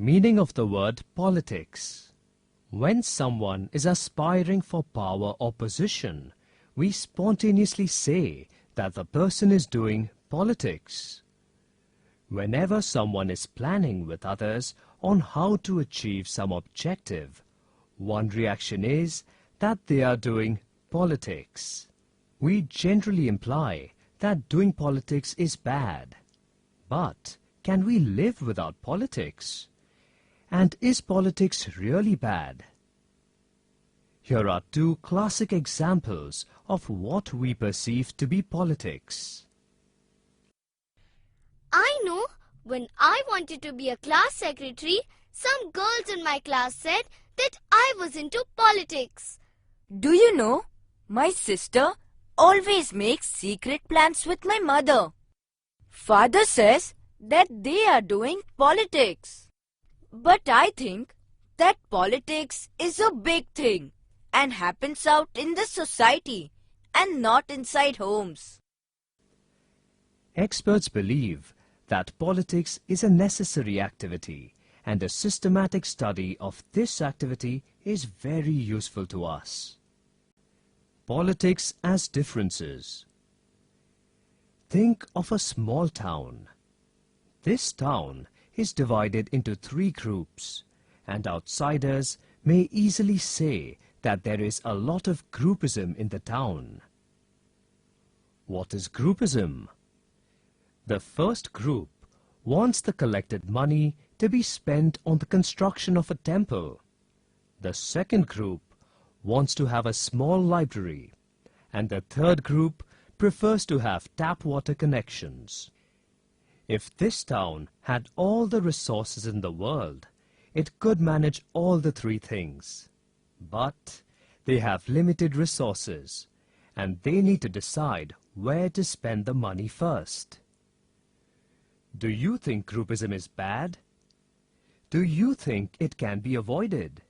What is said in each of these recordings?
Meaning of the word politics. When someone is aspiring for power or position, we spontaneously say that the person is doing politics. Whenever someone is planning with others on how to achieve some objective, one reaction is that they are doing politics. We generally imply that doing politics is bad. But can we live without politics? And is politics really bad? Here are two classic examples of what we perceive to be politics. I know when I wanted to be a class secretary, some girls in my class said that I was into politics. Do you know, my sister always makes secret plans with my mother. Father says that they are doing politics. But I think that politics is a big thing and happens out in the society and not inside homes. Experts believe that politics is a necessary activity, and a systematic study of this activity is very useful to us. Politics as differences. Think of a small town. This town is divided into 3 groups, and outsiders may easily say that there is a lot of groupism in the town. What is groupism? The first group wants the collected money to be spent on the construction of a temple. The second group wants to have a small library, and the third group prefers to have tap water connections. If this town had all the resources in the world, it could manage all the 3 things. But they have limited resources, and they need to decide where to spend the money first. Do you think groupism is bad? Do you think it can be avoided?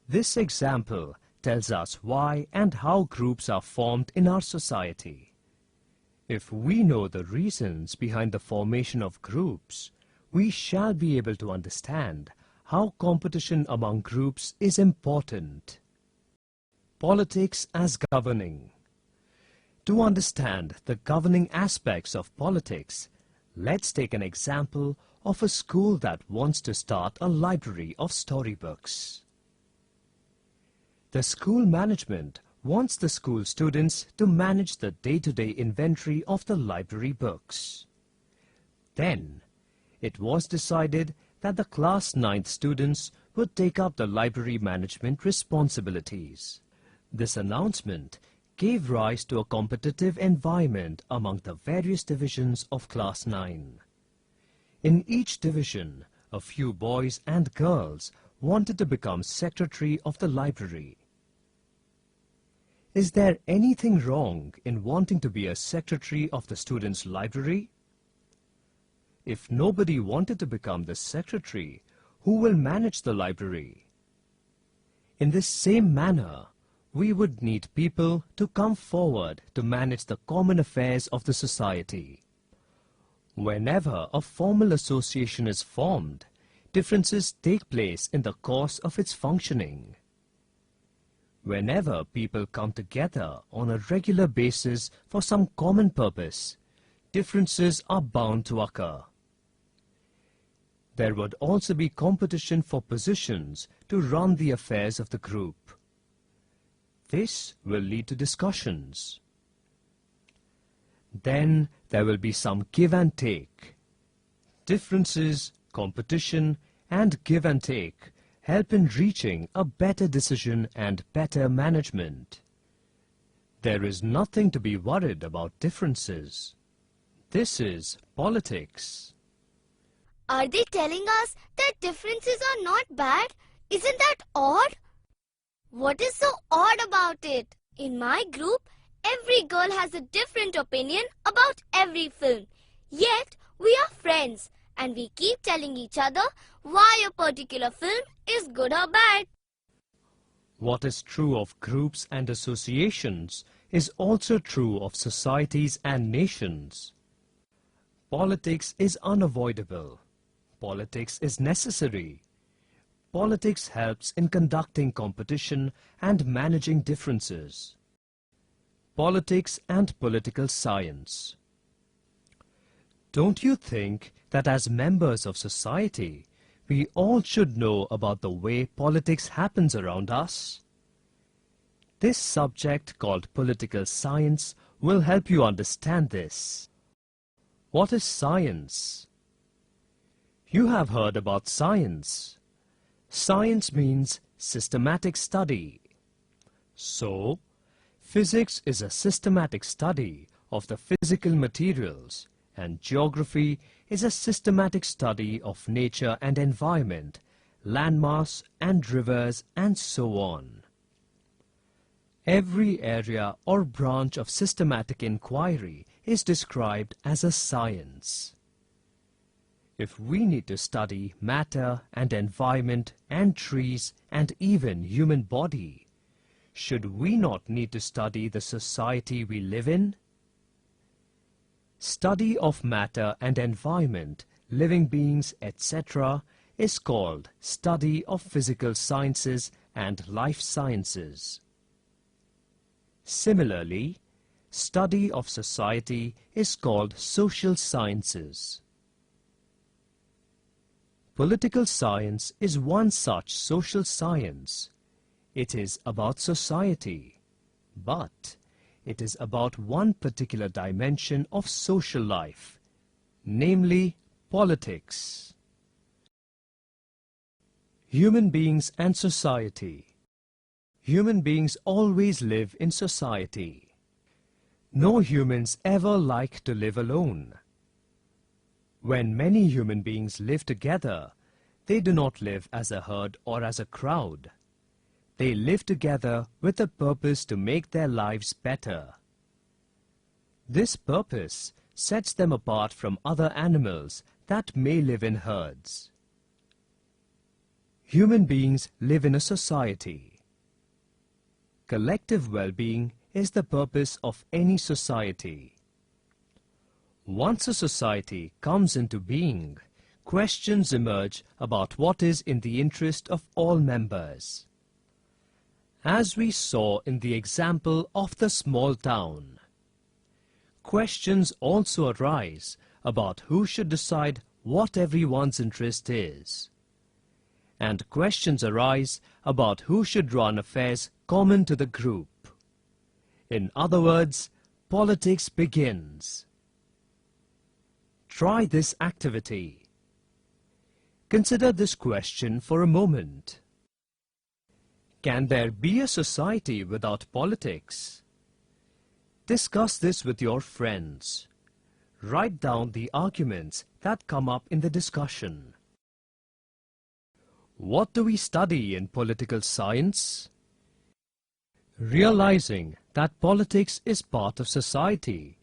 This example tells us why and how groups are formed in our society. If we know the reasons behind the formation of groups, we shall be able to understand how competition among groups is important. Politics as governing. To understand the governing aspects of politics, let's take an example of a school that wants to start a library of storybooks. The school management wants the school students to manage the day-to-day inventory of the library books. Then, it was decided that the class 9th students would take up the library management responsibilities. This announcement gave rise to a competitive environment among the various divisions of class 9. In each division, a few boys and girls wanted to become secretary of the library. Is there anything wrong in wanting to be a secretary of the student's library? If nobody wanted to become the secretary, who will manage the library? In this same manner, we would need people to come forward to manage the common affairs of the society. Whenever a formal association is formed, differences take place in the course of its functioning. Whenever people come together on a regular basis for some common purpose, differences are bound to occur. There would also be competition for positions to run the affairs of the group. This will lead to discussions. Then there will be some give and take. Differences, competition, and give and take help in reaching a better decision and better management. There is nothing to be worried about differences. This is politics. Are they telling us that differences are not bad? Isn't that odd? What is so odd about it? In my group, every girl has a different opinion about every film. Yet, we are friends and we keep telling each other why a particular film is good or bad. What is true of groups and associations is also true of societies and nations. Politics is unavoidable. politics is necessary. Politics helps in conducting competition and managing differences. Politics and political science. Don't you think that as members of society, we all should know about the way politics happens around us? This subject called political science will help you understand this. What is science? You have heard about science. Science means systematic study. So, physics is a systematic study of the physical materials, and geography is a systematic study of nature and environment, landmass and rivers, and so on. Every area or branch of systematic inquiry is described as a science. If we need to study matter and environment and trees and even human body, should we not need to study the society we live in? Study of matter and environment, living beings, etc. is called study of physical sciences and life sciences. Similarly, study of society is called social sciences. Political science is one such social science. It is about society, but it is about one particular dimension of social life, namely politics. Human beings and society. Human beings always live in society. No humans ever like to live alone. When many human beings live together, they do not live as a herd or as a crowd. They live together with a purpose to make their lives better. This purpose sets them apart from other animals that may live in herds. Human beings live in a society. Collective well-being is the purpose of any society. Once a society comes into being, questions emerge about what is in the interest of all members. As we saw in the example of the small town, questions also arise about who should decide what everyone's interest is. And questions arise about who should run affairs common to the group. In other words, politics begins. Try this activity. Consider this question for a moment. Can there be a society without politics? Discuss this with your friends. Write down the arguments that come up in the discussion. What do we study in political science? Realizing that politics is part of society,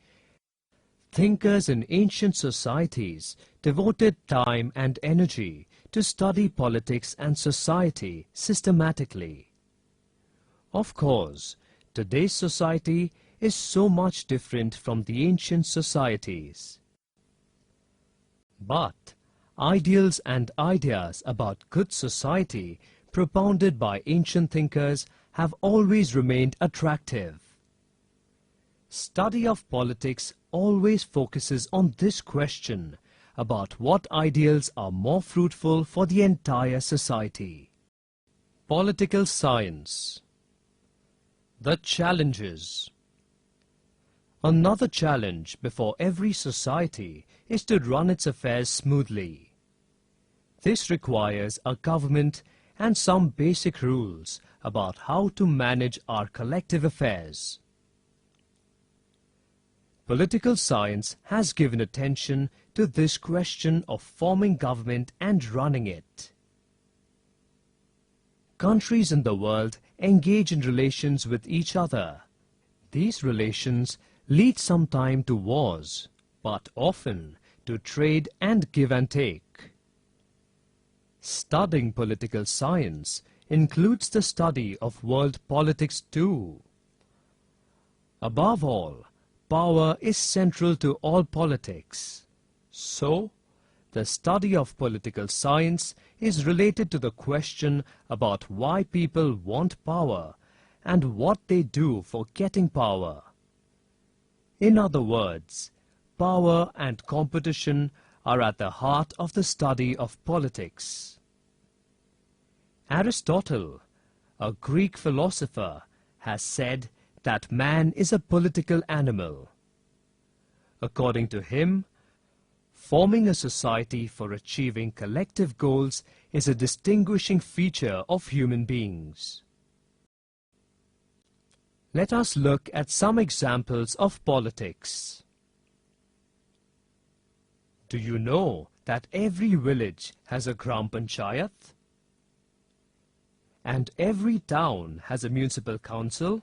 thinkers in ancient societies devoted time and energy to study politics and society systematically. Of course, today's society is so much different from the ancient societies. But ideals and ideas about good society propounded by ancient thinkers have always remained attractive. Study of politics always focuses on this question about what ideals are more fruitful for the entire society. Political science. The challenges. Another challenge before every society is to run its affairs smoothly. This requires a government and some basic rules about how to manage our collective affairs. Political science has given attention to this question of forming government and running it. Countries in the world engage in relations with each other. These relations lead sometimes to wars, but often to trade and give and take. Studying political science includes the study of world politics too. Above all, power is central to all politics. So, The study of political science is related to the question about why people want power and what they do for getting power. In other words, power and competition are at the heart of the study of politics. Aristotle, a Greek philosopher, has said that man is a political animal. According to him, forming a society for achieving collective goals is a distinguishing feature of human beings. Let us look at some examples of politics. Do you know that every village has a Gram Panchayat? And every town has a municipal council?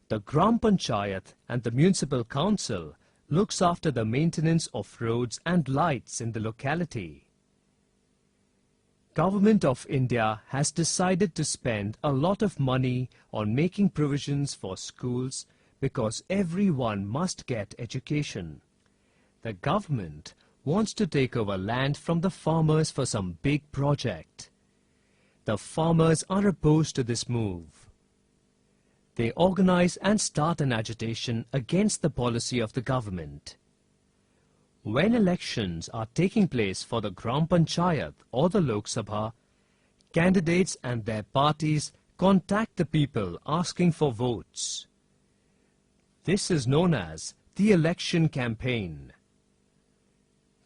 The Gram Panchayat and the municipal council looks after the maintenance of roads and lights in the locality. Government of India has decided to spend a lot of money on making provisions for schools because everyone must get education. The government wants to take over land from the farmers for some big project. The farmers are opposed to this move. They organize and start an agitation against the policy of the government. When elections are taking place for the Gram Panchayat or the Lok Sabha, candidates and their parties contact the people asking for votes. This is known as the election campaign.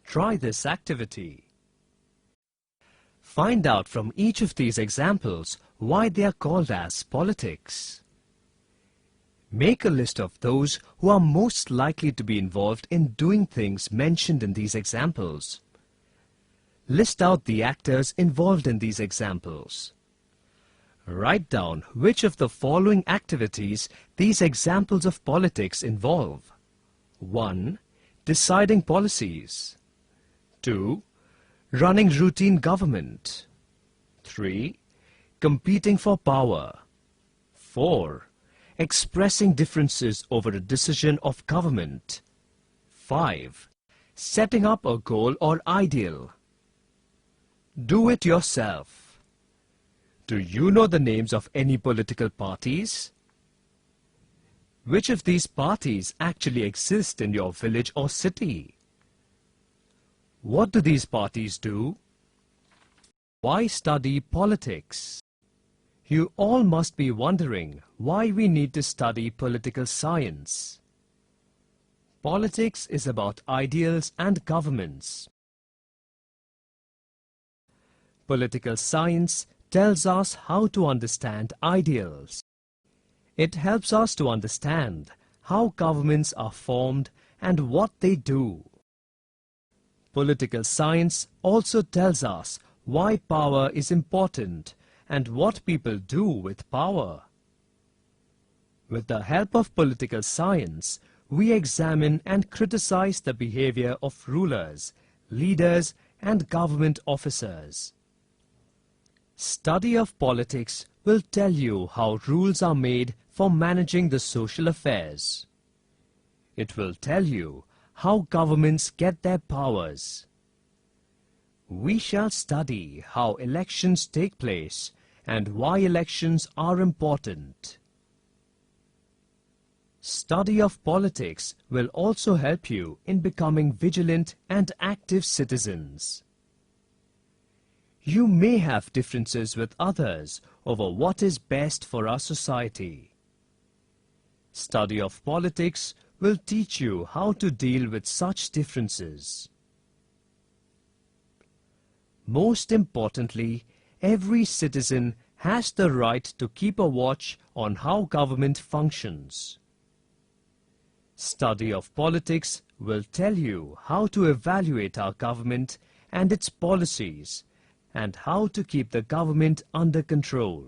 Try this activity. Find out from each of these examples why they are called as politics. Make a list of those who are most likely to be involved in doing things mentioned in these examples. List out the actors involved in these examples. Write down which of the following activities these examples of politics involve. 1. Deciding policies. 2. Running routine government. 3. Competing for power. 4. Expressing differences over a decision of government. 5. Setting up a goal or ideal. Do it yourself. Do you know the names of any political parties? Which of these parties actually exist in your village or city? What do these parties do? Why study politics? You all must be wondering why we need to study political science. Politics is about ideals and governments. Political science tells us how to understand ideals. It helps us to understand how governments are formed and what they do. Political science also tells us why power is important and what people do with power. With the help of political science, we examine and criticize the behavior of rulers, leaders, and government officers. Study of politics will tell you how rules are made for managing the social affairs. It will tell you how governments get their powers. We shall study how elections take place and why elections are important. Study of politics will also help you in becoming vigilant and active citizens. You may have differences with others over what is best for our society. Study of politics will teach you how to deal with such differences. Most importantly, every citizen has the right to keep a watch on how government functions. Study of politics will tell you how to evaluate our government and its policies, and how to keep the government under control.